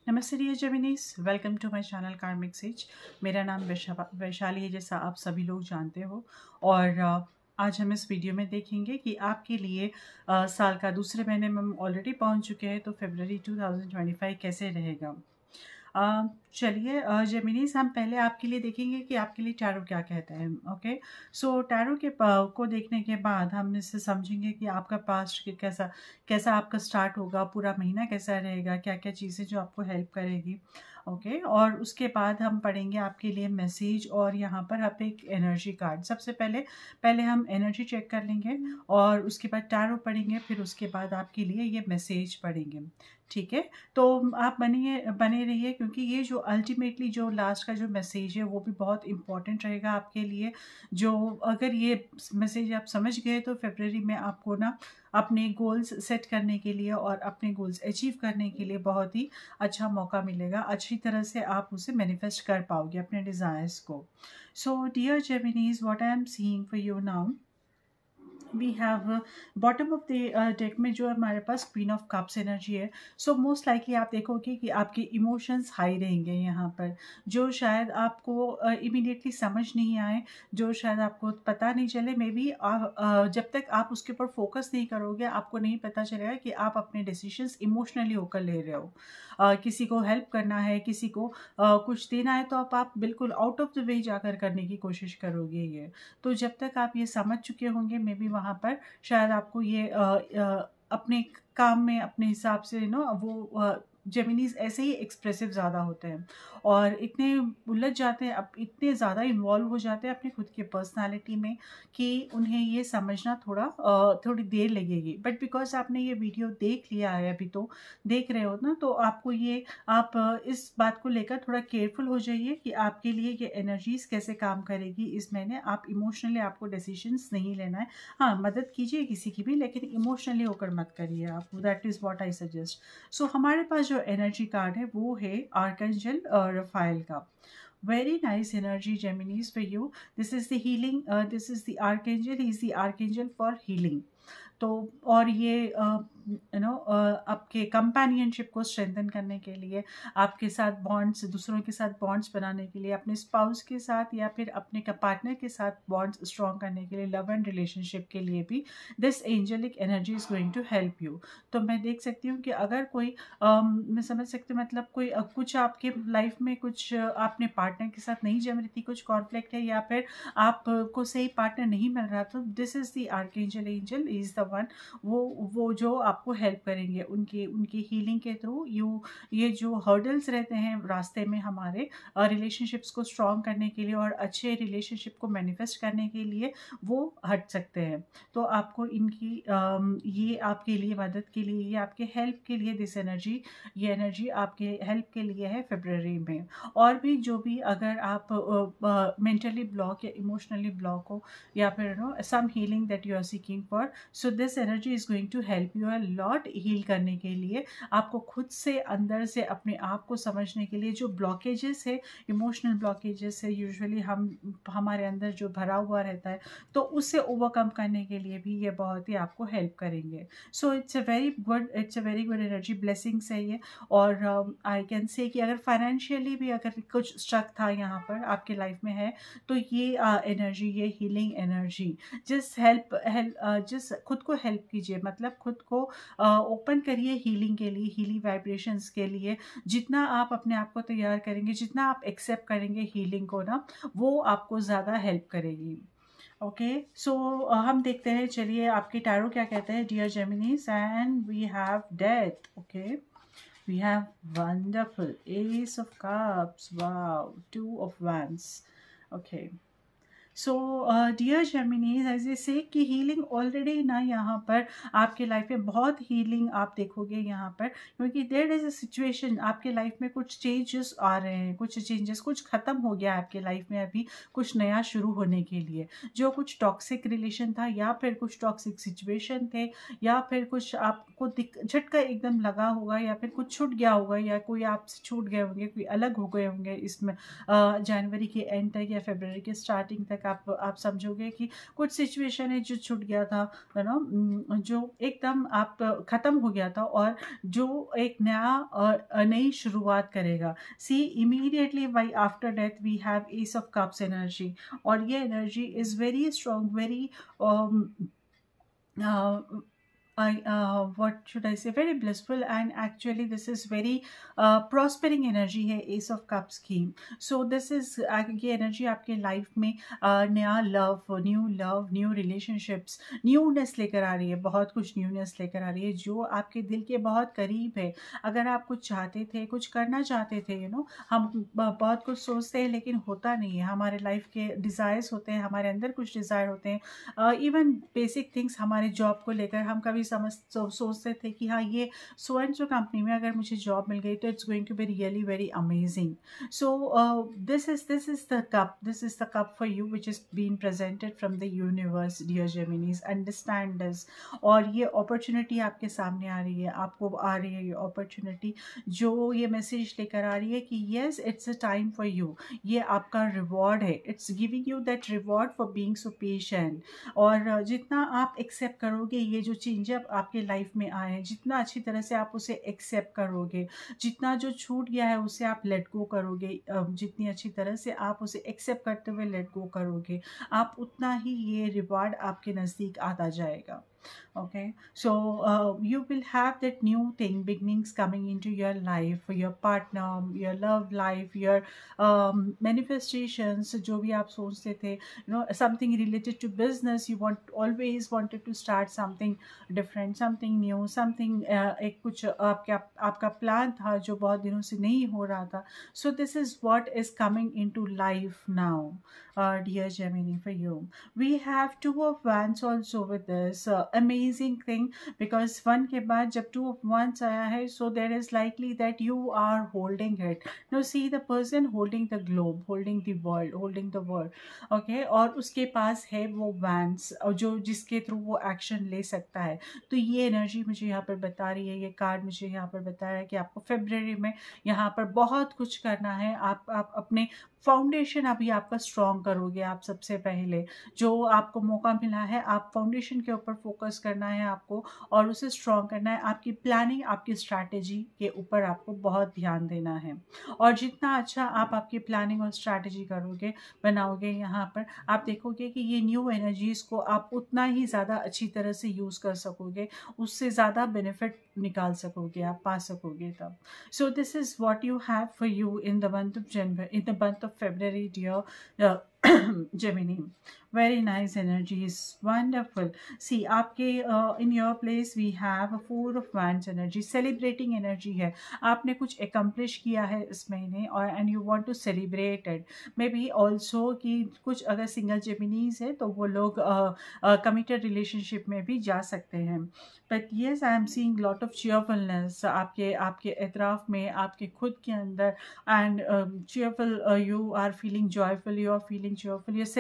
नमस्ते dear Geminis, welcome to my channel karmic sage. मेरा नाम वैशाली है, जैसा आप सभी लोग जानते हो। और आज हम इस वीडियो में देखेंगे कि आपके लिए साल का दूसरे महीने में हम ऑलरेडी पहुंच चुके हैं, तो फरवरी 2025 कैसे रहेगा। चलिए जेमिनीज, हम पहले आपके लिए देखेंगे कि आपके लिए टैरो क्या कहता है। ओके, सो टैरो के को देखने के बाद हम इससे समझेंगे कि आपका पास्ट कैसा कैसा आपका स्टार्ट होगा, पूरा महीना कैसा रहेगा, क्या क्या चीज़ें जो आपको हेल्प करेगी। ओके, और उसके बाद हम पढ़ेंगे आपके लिए मैसेज, और यहाँ पर आप एक एनर्जी कार्ड। सबसे पहले पहले हम एनर्जी चेक कर लेंगे और उसके बाद टैरो पढ़ेंगे, फिर उसके बाद आपके लिए ये मैसेज पढ़ेंगे। ठीक है, तो आप बने रहिए, क्योंकि ये जो अल्टीमेटली जो लास्ट का जो मैसेज है वो भी बहुत इंपॉर्टेंट रहेगा आपके लिए। जो अगर ये मैसेज आप समझ गए तो फरवरी में आपको ना अपने गोल्स सेट करने के लिए और अपने गोल्स अचीव करने के लिए बहुत ही अच्छा मौका मिलेगा। अच्छी तरह से आप उसे मैनिफेस्ट कर पाओगे अपने डिज़ायर्स को। So dear Geminis, what I am seeing for you now, we have bottom of the deck में जो हमारे पास क्वीन ऑफ कप्स एनर्जी है। सो मोस्ट लाइकली आप देखोगे कि आपके इमोशंस हाई रहेंगे यहाँ पर, जो शायद आपको इमीडिएटली समझ नहीं आए, जो शायद आपको पता नहीं चले। मे बी जब तक आप उसके ऊपर फोकस नहीं करोगे आपको नहीं पता चलेगा कि आप अपने डिसीजंस इमोशनली होकर ले रहे हो। किसी को हेल्प करना है, किसी को कुछ देना है, तो आप बिल्कुल आउट ऑफ द वे जाकर करने की कोशिश करोगे ये। तो जब तक आप ये समझ चुके होंगे, मे बी वहाँ पर शायद आपको ये अपने काम में अपने हिसाब से वो जेमिनीज ऐसे ही एक्सप्रेसिव ज़्यादा होते हैं और इतने उलझ जाते हैं, अब इतने ज़्यादा इन्वॉल्व हो जाते हैं अपनी खुद की पर्सनालिटी में कि उन्हें ये समझना थोड़ी देर लगेगी। बट बिकॉज आपने ये वीडियो देख लिया है, अभी तो देख रहे हो ना, तो आपको ये आप इस बात को लेकर थोड़ा केयरफुल हो जाइए कि आपके लिए ये एनर्जीज कैसे काम करेगी इस महीने। आप इमोशनली आपको डिसीजंस नहीं लेना है। हाँ, मदद कीजिए किसी की भी, लेकिन इमोशनली होकर मत करिए आप। That is what I suggest. So हमारे पास जो एनर्जी कार्ड है वो है आर्कएंजल रफाएल का। Very nice energy, Geminis, for you. This is the healing. This is the archangel. He is the archangel for healing. तो और ये आपके कंपेनियनशिप को स्ट्रेंथन करने के लिए, आपके साथ बॉन्ड्स, दूसरों के साथ बॉन्ड्स बनाने के लिए, अपने स्पाउस के साथ या फिर अपने पार्टनर के साथ बॉन्ड्स स्ट्रॉन्ग करने के लिए, लव एंड रिलेशनशिप के लिए भी this angelic energy is going to help you. तो मैं देख सकती हूँ कि अगर कोई मैं समझ सकती हूँ, मतलब कोई कुछ आपके लाइफ में कुछ आपने पार्टनर के साथ नहीं जम रही थी, कुछ कॉन्फ्लिक्ट है, या फिर आपको सही पार्टनर नहीं मिल रहा, तो this is the archangel angel is the one. वो जो आपको हेल्प करेंगे उनकी हीलिंग के थ्रू। ये जो हर्डल्स रहते हैं रास्ते में हमारे रिलेशनशिप्स को स्ट्रॉन्ग करने के लिए और अच्छे रिलेशनशिप को मैनिफेस्ट करने के लिए, वो हट सकते हैं। तो आपको ये आपके लिए मदद के लिए, ये आपके हेल्प के लिए ये एनर्जी आपके हेल्प के लिए है फरवरी में। और भी जो भी अगर आप मेंटली ब्लॉक या इमोशनली ब्लॉक हो, या फिर some healing that you are seeking for, so this energy is going to help you a lot heal करने के लिए। आपको खुद से अंदर से अपने आप को समझने के लिए, जो ब्लॉकेजेस है, इमोशनल ब्लॉकेजेस है, यूजुअली हमारे अंदर जो भरा हुआ रहता है, तो उससे ओवरकम करने के लिए भी ये बहुत ही आपको हेल्प करेंगे। So it's a very good energy, blessings है ये। और आई कैन से कि अगर फाइनेंशियली भी अगर कुछ स्ट्रक था यहाँ पर आपके लाइफ में है, तो ये एनर्जी, ये हीलिंग एनर्जी, जिस खुद को हेल्प कीजिए, मतलब खुद को ओपन करिए हीलिंग के लिए, हीलिंग वाइब्रेशंस के लिए। जितना आप अपने आप को तैयार करेंगे, जितना आप एक्सेप्ट करेंगे हीलिंग को ना, वो आपको ज़्यादा हेल्प करेगी। ओके, सो हम देखते हैं, चलिए आपके टैरो क्या कहते हैं dear Geminis. And we have death. Okay, we have wonderful ace of cups, wow, two of wands। Okay, so dear Geminis, as a say कि हीलिंग ऑलरेडी ना यहाँ पर आपके लाइफ में बहुत हीलिंग आप देखोगे यहाँ पर, क्योंकि देयर इज़ अ सिचुएशन आपके लाइफ में, कुछ चेंजेस आ रहे हैं, कुछ ख़त्म हो गया आपके लाइफ में, अभी कुछ नया शुरू होने के लिए। जो कुछ टॉक्सिक रिलेशन था, या फिर कुछ टॉक्सिक सिचुएशन थे, या फिर कुछ आपको झटका एकदम लगा होगा, या फिर कुछ छूट गया होगा, या कोई आपसे छूट गए होंगे, कोई अलग हो गए होंगे इसमें जनवरी के एंड तक या फरवरी के स्टार्टिंग तक लाइक आप समझोगे कि कुछ सिचुएशन है जो छूट गया था, जो एकदम आप ख़त्म हो गया था, और जो एक नई शुरुआत करेगा। See immediately why after death we have ace of cups energy, और ये एनर्जी is very strong, very what should I say, very blissful, and actually this is very prospering energy है Ace of Cups की. So this is ये energy आपके life में नया love, new relationships, newness लेकर आ रही है, बहुत कुछ newness लेकर आ रही है जो आपके दिल के बहुत करीब है. अगर आप कुछ चाहते थे, कुछ करना चाहते थे, हम बहुत कुछ सोचते हैं लेकिन होता नहीं है. हमारे लाइफ के डिज़ायर्स होते हैं, हमारे अंदर कुछ डिज़ायर होते हैं, इवन बेसिक थिंग्स हमारे जॉब को लेकर हम कभी सोचते थे कि हाँ, ये सो एंड सो कंपनी में अगर मुझे जॉब मिल गई तो it's going to be really very amazing. So this is the cup for you which is been presented from the universe, dear Geminis. Understand this. और ये अपॉर्चुनिटी आपके सामने आ रही है, आपको आ रही है ये अपॉर्चुनिटी, जो ये मैसेज लेकर आ रही है कि yes, it's a time for you. ये आपका रिवॉर्ड है. It's giving you that reward for being so patient. और जितना आप एक्सेप्ट करोगे ये जो चेंज आपके लाइफ में आए हैं, जितना अच्छी तरह से आप उसे एक्सेप्ट करोगे, जितना जो छूट गया है उसे आप लेट गो करोगे, जितनी अच्छी तरह से आप उसे एक्सेप्ट करते हुए लेट गो करोगे, आप उतना ही ये रिवार्ड आपके नज़दीक आता जाएगा. Okay, so you will have that new thing, beginnings coming into your life, your partner, your love life, your manifestations, जो भी आप सोचते थे, something related to business, you always wanted to start something different, something new, something एक कुछ आपका plan था जो बहुत दिनों से नहीं हो रहा था. So this is what is coming into life now, dear Gemini, for you. We have Two of Wands also with this. Amazing thing, because one के बाद जब Two of Wands आया है, so there is likely that you are holding it. Now see the person holding the globe, holding the world, okay, और उसके पास है वो Wands, और जो जिसके थ्रू वो एक्शन ले सकता है. तो ये एनर्जी मुझे यहाँ पर बता रही है, ये कार्ड मुझे यहाँ पर बता रहा है कि आपको फरवरी में यहाँ पर बहुत कुछ करना है. आप अपने फाउंडेशन अभी आपका स्ट्रॉन्ग करोगे. आप सबसे पहले जो आपको मौका मिला है, आप फाउंडेशन के ऊपर फोकस करना है आपको, और उसे स्ट्रॉन्ग करना है. आपकी प्लानिंग, आपकी स्ट्रैटेजी के ऊपर आपको बहुत ध्यान देना है. और जितना अच्छा आप आपकी प्लानिंग और स्ट्रैटेजी करोगे, बनाओगे, यहाँ पर आप देखोगे कि ये न्यू एनर्जीज को आप उतना ही ज़्यादा अच्छी तरह से यूज़ कर सकोगे, उससे ज़्यादा बेनिफिट निकाल सकोगे, आप पा सकोगे तब. So this is what you have for you in the month of January, in the month of February, dear Gemini. Very nice energies, wonderful. See, आपके in your place we have a Four of Wands energy, celebrating energy है. आपने कुछ accomplish किया है इस महीने, और and you want to celebrate it. Maybe also कि कुछ अगर single Geminis है तो वो लोग committed relationship में भी जा सकते हैं. But yes, I am seeing lot of cheerfulness आपके एतराफ़ में, आपके खुद के अंदर, and cheerful, you are feeling joyful, you are feeling cheerful, you are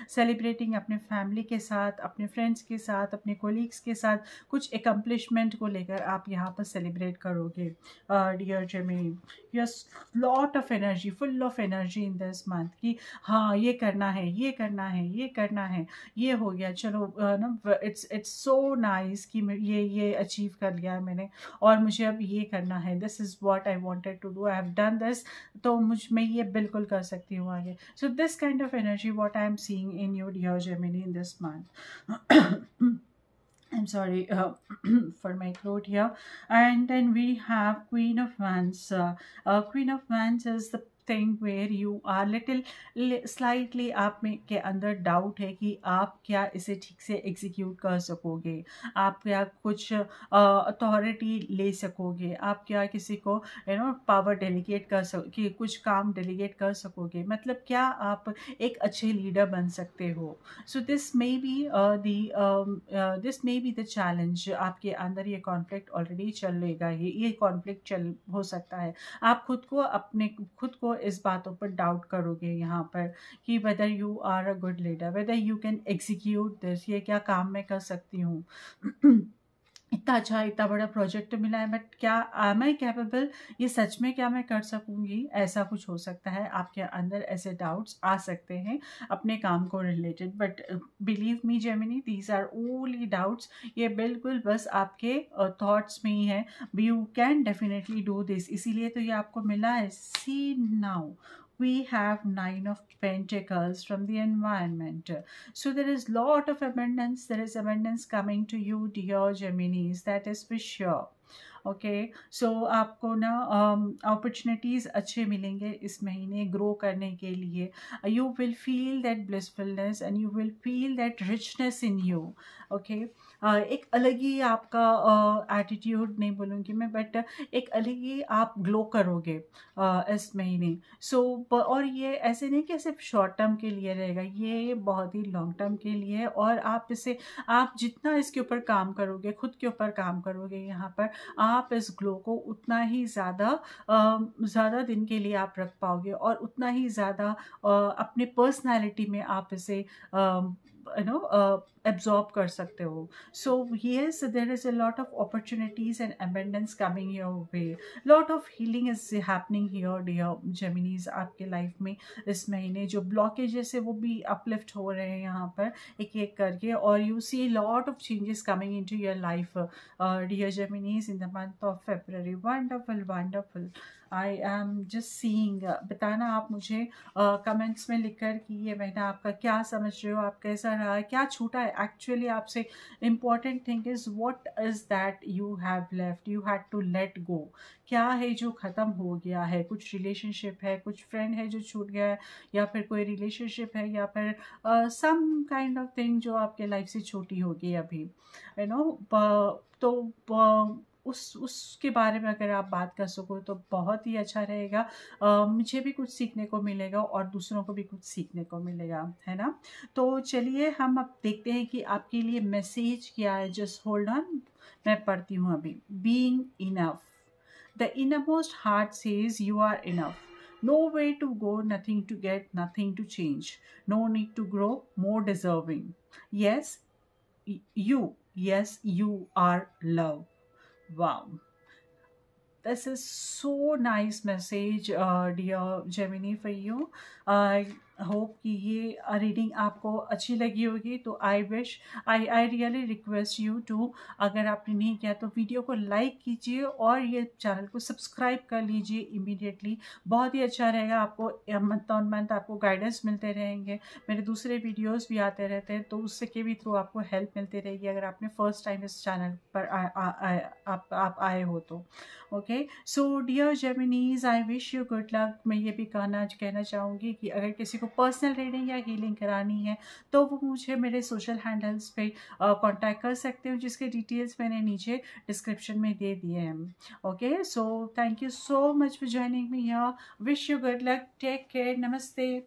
celebrating अपने फैमिली के साथ, अपने फ्रेंड्स के साथ, अपने कोलीग्स के साथ. कुछ accomplishment को लेकर आप यहाँ पर सेलिब्रेट करोगे, dear Gemini. Yes, lot of energy, full of energy in this month कि हाँ, ये करना है, ये करना है, ये करना है, ये हो गया, चलो ना, इट्स सो नाइस कि ये अचीव कर लिया है मैंने, और मुझे अब ये करना है. This is what I wanted to do, I have done this, तो मैं ये बिल्कुल कर सकती हूँ आगे. So this kind of energy what I am seeing in your dear Gemini in this month. I'm sorry for my throat here. And then we have Queen of Wands. Queen of Wands is the thing where you are slightly, आप में के अंदर doubt है कि आप क्या इसे ठीक से एग्जीक्यूट कर सकोगे, आप क्या कुछ अथॉरिटी ले सकोगे, आप क्या किसी को पावर डेलीगेट कर सकोगे, कुछ काम डेलीगेट कर सकोगे, मतलब क्या आप एक अच्छे लीडर बन सकते हो. So this may be the challenge. आपके अंदर ये कॉन्फ्लिक्ट ऑलरेडी चलेगा, ये कॉन्फ्लिक्ट हो सकता है. आप खुद को इस बातों पर डाउट करोगे यहाँ पर कि whether you are a good leader, whether you can execute this, ये क्या काम मैं कर सकती हूँ. इतना अच्छा इतना बड़ा प्रोजेक्ट मिला है, बट क्या एम आई कैपेबल, ये सच में क्या मैं कर सकूँगी, ऐसा कुछ हो सकता है। आपके अंदर ऐसे डाउट्स आ सकते हैं अपने काम को related, but believe me Gemini, these are only doubts. ये बिल्कुल बस आपके थॉट्स में ही है। You can definitely do this, इसीलिए तो ये आपको मिला है। See now we have 9 of Pentacles from the environment. So there is lot of abundance. There is abundance coming to you, dear Geminis. That is for sure. Okay, so आपको ना opportunities अच्छे मिलेंगे इस महीने ग्रो करने के लिए। You will feel that blissfulness and you will feel that richness in you. Okay, एक अलग ही आपका एटीट्यूड नहीं बोलूँगी मैं, बट एक अलग ही आप ग्लो करोगे इस महीने। सो और ये ऐसे नहीं कि सिर्फ शॉर्ट टर्म के लिए रहेगा, ये बहुत ही लॉन्ग टर्म के लिए है। और आप इसे, आप जितना इसके ऊपर काम करोगे, खुद के ऊपर काम करोगे, यहाँ पर आप इस ग्लो को उतना ही ज़्यादा दिन के लिए आप रख पाओगे, और उतना ही ज़्यादा अपने पर्सनालिटी में आप इसे absorb कर सकते हो। So yes, there is a lot of opportunities and abundance coming your way. Lot of healing is happening here, dear Geminis, आपके लाइफ में इस महीने जो ब्लॉकेजेस है वो भी अपलिफ्ट हो रहे हैं यहाँ पर एक एक करके, और you see lot of changes coming into your life, dear Geminis, in the month of February. Wonderful, wonderful. I am just seeing, बताना आप मुझे कमेंट्स में लिखकर कि ये महीना आपका क्या समझ रहे हो, आप कैसा रहा है, क्या छूटा है। एक्चुअली आपसे important thing is what is that you have left, you had to let go. क्या है जो ख़त्म हो गया है? कुछ रिलेशनशिप है, कुछ फ्रेंड है जो छूट गया है, या फिर कोई रिलेशनशिप है, या फिर सम काइंड ऑफ थिंग जो आपके लाइफ से छोटी होगी अभी, यू नो। तो उसके बारे में अगर आप बात कर सको तो बहुत ही अच्छा रहेगा। मुझे भी कुछ सीखने को मिलेगा और दूसरों को भी कुछ सीखने को मिलेगा, है ना। तो चलिए हम अब देखते हैं कि आपके लिए मैसेज क्या है। जस्ट होल्ड ऑन, मैं पढ़ती हूँ अभी। Being enough, the innermost heart says you are enough. No way to go, nothing to get, nothing to change. No need to grow, more deserving. Yes, you are love. Wow. This is so nice message, dear Gemini, for you. I hope कि ये reading आपको अच्छी लगी होगी। तो I really request you to, अगर आपने नहीं किया तो वीडियो को लाइक कीजिए और ये चैनल को सब्सक्राइब कर लीजिए इमीडिएटली। बहुत ही अच्छा रहेगा, आपको मंथ ऑन मंथ आपको गाइडेंस मिलते रहेंगे। मेरे दूसरे वीडियोस भी आते रहते हैं, तो उससे के भी थ्रू आपको हेल्प मिलती रहेगी अगर आपने फर्स्ट टाइम इस चैनल पर आप आए हो तो। Okay, so dear Geminis, I wish you good luck. मैं ये भी कहना चाहूँगी कि अगर किसी को पर्सनल रीडिंग या हीलिंग करानी है तो वो मुझे मेरे सोशल हैंडल्स पे कांटेक्ट कर सकते हो, जिसके डिटेल्स मैंने नीचे डिस्क्रिप्शन में दे दिए हैं। Okay, so thank you so much for joining me here. Wish you good luck, take care, नमस्ते।